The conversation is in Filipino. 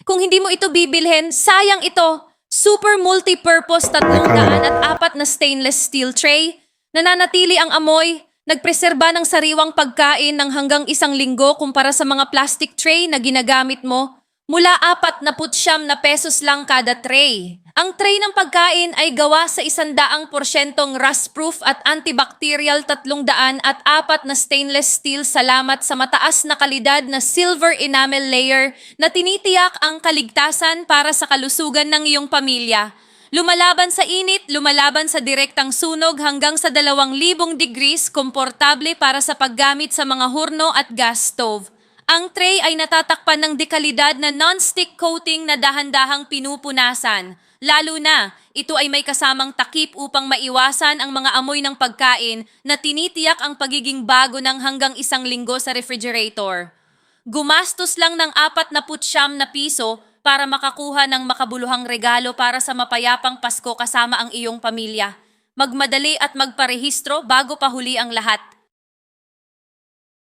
Kung hindi mo ito bibilhin, sayang ito. Super multi-purpose 304 na stainless steel tray. Nananatili ang amoy. Nagpreserba ng sariwang pagkain ng hanggang 1 linggo kumpara sa mga plastic tray na ginagamit mo. Mula 49 na pesos lang kada tray. Ang tray ng pagkain ay gawa sa 100% rust-proof at antibacterial 304 na stainless steel salamat sa mataas na kalidad na silver enamel layer na tinitiyak ang kaligtasan para sa kalusugan ng iyong pamilya. Lumalaban sa init, lumalaban sa direktang sunog hanggang sa 2,000 degrees, komportable para sa paggamit sa mga hurno at gas stove. Ang tray ay natatakpan ng dekalidad na non-stick coating na dahan-dahang pinupunasan. Lalo na, ito ay may kasamang takip upang maiwasan ang mga amoy ng pagkain na tinitiyak ang pagiging bago ng hanggang 1 linggo sa refrigerator. Gumastos lang ng 49 na piso para makakuha ng makabuluhang regalo para sa mapayapang Pasko kasama ang iyong pamilya. Magmadali at magparehistro bago pa huli ang lahat.